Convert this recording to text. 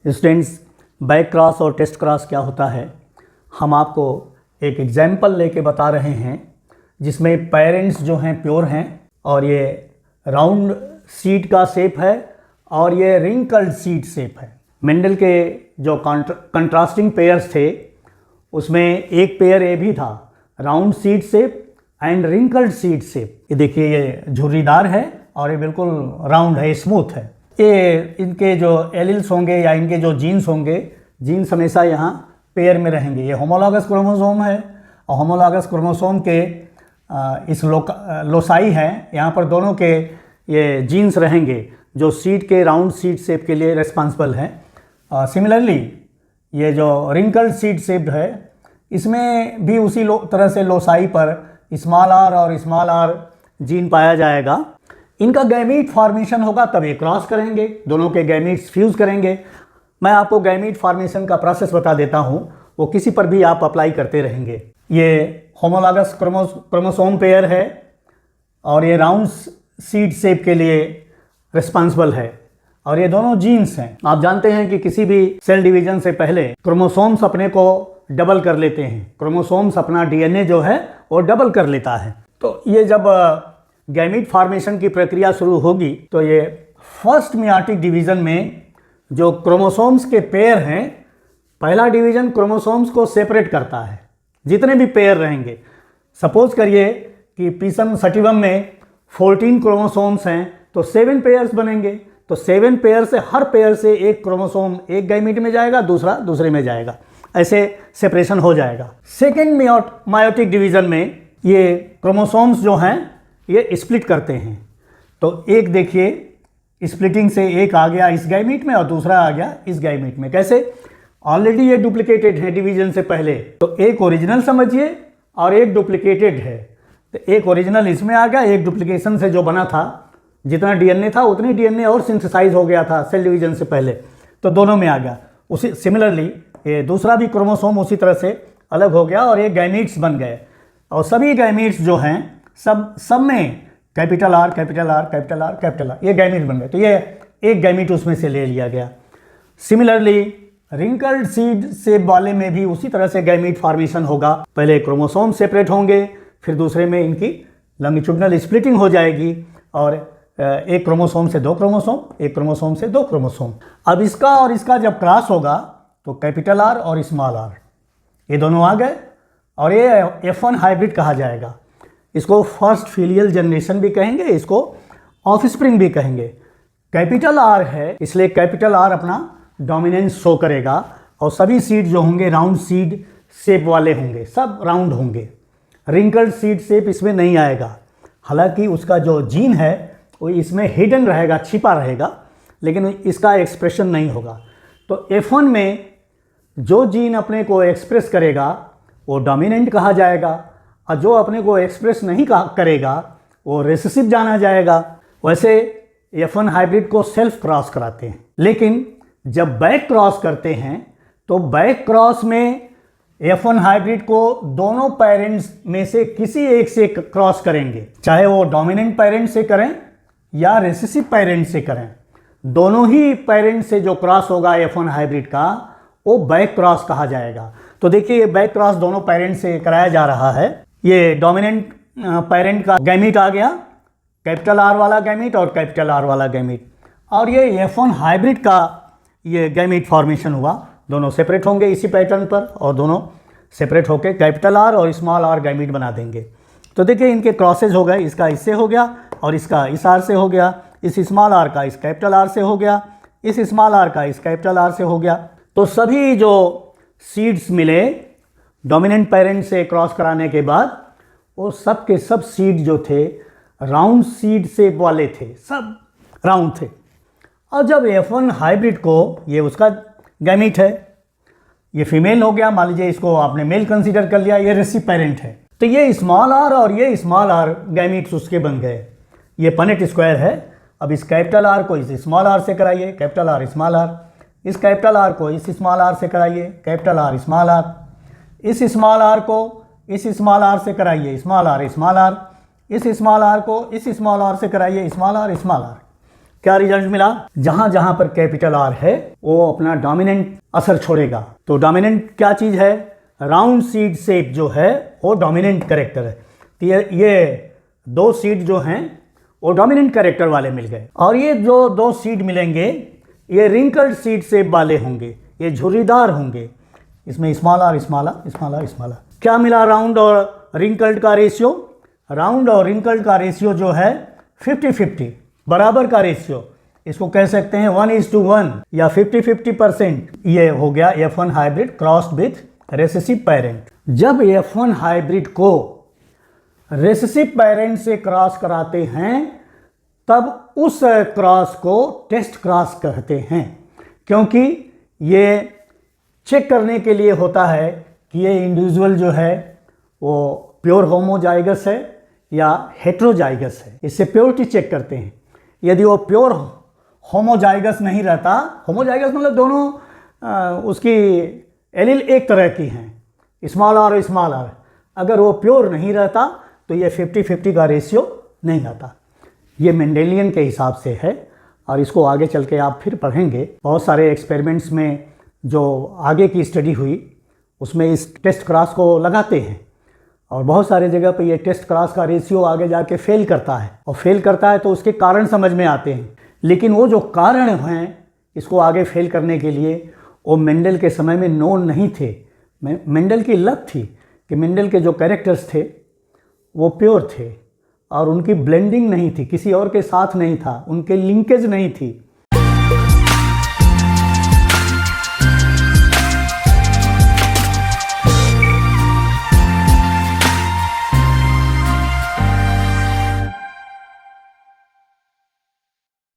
Students, back cross और test cross क्या होता है, हम आपको एक एग्जाम्पल लेके बता रहे हैं जिसमें पेरेंट्स जो हैं प्योर हैं और ये राउंड सीड का शेप है और ये रिंकल्ड सीड शेप है। मेंडल के जो कंट्रास्टिंग पेयर्स थे उसमें एक पेयर ये भी था, round seed shape and wrinkled seed shape. ये देखिए, ये झुर्रीदार है और ये बिल्कुल राउंड है, स्मूथ है। ये इनके जो एलिल्स होंगे या इनके जो जीन्स होंगे, जीन्स हमेशा यहाँ पेयर में रहेंगे। ये होमोलॉगस क्रोमोसोम है और होमोलॉगस क्रोमोसोम के इस लोसाई है, यहाँ पर दोनों के ये जीन्स रहेंगे जो सीड के राउंड सीड शेप के लिए रिस्पॉन्सिबल हैं। सिमिलरली ये जो रिंकल्ड सीड शेप है इसमें भी उसी तरह से लोसाई पर स्मॉल आर और स्मॉल आर जीन पाया जाएगा। इनका गैमीट फॉर्मेशन होगा तब ये क्रॉस करेंगे, दोनों के गैमीट्स फ्यूज़ करेंगे। मैं आपको गैमीट फॉर्मेशन का प्रोसेस बता देता हूँ, वो किसी पर भी आप अप्लाई करते रहेंगे। ये होमोलॉगस क्रोमोसोम पेयर है और ये राउंड सीड शेप के लिए रिस्पॉन्सिबल है और ये दोनों जीन्स हैं। आप जानते हैं कि किसी भी सेल डिवीजन से पहले क्रोमोसोम्स अपने को डबल कर लेते हैं। क्रोमोसोम्स अपना डीएनए जो है वो डबल कर लेता है। तो ये जब गैमीट फॉर्मेशन की प्रक्रिया शुरू होगी तो ये फर्स्ट मियाटिक डिवीज़न में जो क्रोमोसोम्स के पेयर हैं, पहला डिवीज़न क्रोमोसोम्स को सेपरेट करता है। जितने भी पेयर रहेंगे, सपोज करिए कि पीसम सटिवम में 14 क्रोमोसोम्स हैं तो 7 पेयर्स बनेंगे। तो 7 पेयर से हर पेयर से एक क्रोमोसोम एक गैमीट में जाएगा, दूसरा दूसरे में जाएगा, ऐसे सेपरेशन हो जाएगा। सेकेंड मायोटिक डिवीज़न में ये क्रोमोसोम्स जो हैं ये स्प्लिट करते हैं। तो एक देखिए, स्प्लिटिंग से एक आ गया इस गैमीट में और दूसरा आ गया इस गैमीट में। कैसे? ऑलरेडी ये डुप्लीकेटेड है डिवीजन से पहले, तो एक ओरिजिनल समझिए और एक डुप्लीकेटेड है। तो एक ओरिजिनल इसमें आ गया, एक डुप्लीकेशन से जो बना था, जितना डीएनए था उतनी डीएनए और सिंथेसाइज हो गया था सेल डिवीजन से पहले, तो दोनों में आ गया। उसी सिमिलरली ये दूसरा भी क्रोमोसोम उसी तरह से अलग हो गया और ये गैमीट्स बन गए। और सभी गैमीट्स जो हैं सब में capital R capital R capital R capital R, ये गैमीट बन गए। तो ये एक गैमीट उसमें से ले लिया गया। सिमिलरली रिंकल्ड सीड शेप वाले में भी उसी तरह से गैमीट फॉर्मेशन होगा। पहले क्रोमोसोम सेपरेट होंगे, फिर दूसरे में इनकी लॉन्गिट्यूडिनल स्प्लिटिंग हो जाएगी और एक क्रोमोसोम से 2 क्रोमोसोम, एक क्रोमोसोम से 2 क्रोमोसोम। अब इसका और इसका जब क्रॉस होगा तो कैपिटल आर और स्मॉल आर ये दोनों आ गए और ये F1 हाइब्रिड कहा जाएगा। इसको फर्स्ट फिलियल जनरेशन भी कहेंगे, इसको ऑफस्प्रिंग भी कहेंगे। कैपिटल आर है इसलिए कैपिटल आर अपना डोमिनेंस शो करेगा और सभी सीड जो होंगे राउंड सीड शेप वाले होंगे, सब राउंड होंगे। रिंकल्ड सीड शेप इसमें नहीं आएगा, हालांकि उसका जो जीन है वो इसमें हिडन रहेगा, छिपा रहेगा, लेकिन इसका एक्सप्रेशन नहीं होगा। तो F1 में जो जीन अपने को एक्सप्रेस करेगा वो डोमिनेंट कहा जाएगा और जो अपने को एक्सप्रेस नहीं करेगा वो रिसेसिव जाना जाएगा। वैसे F1 हाइब्रिड को सेल्फ क्रॉस कराते हैं, लेकिन जब बैक क्रॉस करते हैं तो बैक क्रॉस में F1 हाइब्रिड को दोनों पेरेंट्स में से किसी एक से क्रॉस करेंगे, चाहे वो डोमिनेंट पेरेंट से करें या रिसेसिव पेरेंट से करें। दोनों ही पेरेंट से जो क्रॉस होगा F1 हाइब्रिड का वो बैक क्रॉस कहा जाएगा। तो देखिए, ये बैक क्रॉस दोनों पेरेंट से कराया जा रहा है। ये डोमिनेंट पेरेंट का गैमीट आ गया, कैपिटल आर वाला गैमीट और कैपिटल आर वाला गैमीट, और ये F1 हाइब्रिड का ये गैमीट फॉर्मेशन हुआ। दोनों सेपरेट होंगे इसी पैटर्न पर और दोनों सेपरेट होकर कैपिटल आर और स्मॉल आर गैमीट बना देंगे। तो देखिए, इनके क्रॉसेज हो गए, इसका इससे हो गया और इसका इस आर से हो गया, इस स्मॉल आर का इस कैपिटल आर से हो गया, इस स्मॉल आर का इस कैपिटल आर से हो गया। तो सभी जो सीड्स मिले डोमिनेंट पेरेंट से क्रॉस कराने के बाद वो सब के सब सीड जो थे राउंड सीड शेप वाले थे, सब राउंड थे। और जब F1 हाइब्रिड को, ये उसका गैमीट है, ये फीमेल हो गया, मान लीजिए इसको आपने मेल कंसीडर कर लिया, ये रिसीव पेरेंट है, तो ये स्मॉल आर और ये स्मॉल आर गैमीट्स उसके बन गए। ये पनेट स्क्वायर है। अब इस कैपिटल आर को इस स्मॉल आर से कराइए, कैपिटल आर स्मॉल आर, इस कैपिटल आर को इस स्मॉल आर से कराइए, कैपिटल आर स्मॉल आर, इस स्मॉल आर को इस स्मॉल आर से कराइए, स्मॉल आर स्मॉल आर, इस स्मॉल आर को इस स्मॉल आर से कराइए, स्मॉल आर स्मॉल आर। क्या रिजल्ट मिला? जहां जहां पर कैपिटल आर है वो अपना डोमिनेंट असर छोड़ेगा। तो डोमिनेंट क्या चीज है? राउंड सीड शेप जो है वो डोमिनेंट कैरेक्टर है। तो ये दो सीड जो हैं वो डोमिनेंट कैरेक्टर वाले मिल गए, और ये जो दो सीड मिलेंगे ये रिंकल्ड सीड शेप वाले होंगे, ये झुर्रीदार होंगे। इसमें small R small R small R small R. क्या मिला राउंड और रिंकल्ड का रेशियो? राउंड और रिंकल्ड का रेशियो जो है 50-50, बराबर का रेशियो। इसको कह सकते हैं 1:1 या 50-50%। ये हो गया F1 hybrid crossed with recessive parent. जब F1 हाइब्रिड को रेसेसिव पेरेंट से क्रॉस कराते हैं तब उस क्रॉस को टेस्ट क्रॉस कहते हैं, क्योंकि ये चेक करने के लिए होता है कि ये इंडिविजुअल जो है वो प्योर होमोजाइगस है या हेट्रोजाइगस है। इससे प्योरिटी चेक करते हैं। यदि वो प्योर होमोजाइगस नहीं रहता, होमोजाइगस मतलब दोनों उसकी एलील एक तरह की हैं, स्मॉल आर और स्मॉल आर, अगर वो प्योर नहीं रहता तो ये 50-50 का रेशियो नहीं आता। ये मेंडेलियन के हिसाब से है, और इसको आगे चल के आप फिर पढ़ेंगे। बहुत सारे एक्सपेरिमेंट्स में जो आगे की स्टडी हुई उसमें इस टेस्ट क्रॉस को लगाते हैं, और बहुत सारे जगह पे ये टेस्ट क्रॉस का रेशियो आगे जाके फेल करता है, और फेल करता है तो उसके कारण समझ में आते हैं। लेकिन वो जो कारण हैं इसको आगे फेल करने के लिए वो मेंडल के समय में नोन नहीं थे। मेंडल की लत थी कि मेंडल के जो कैरेक्टर्स थे वो प्योर थे और उनकी ब्लेंडिंग नहीं थी, किसी और के साथ नहीं था, उनके लिंकेज नहीं थी।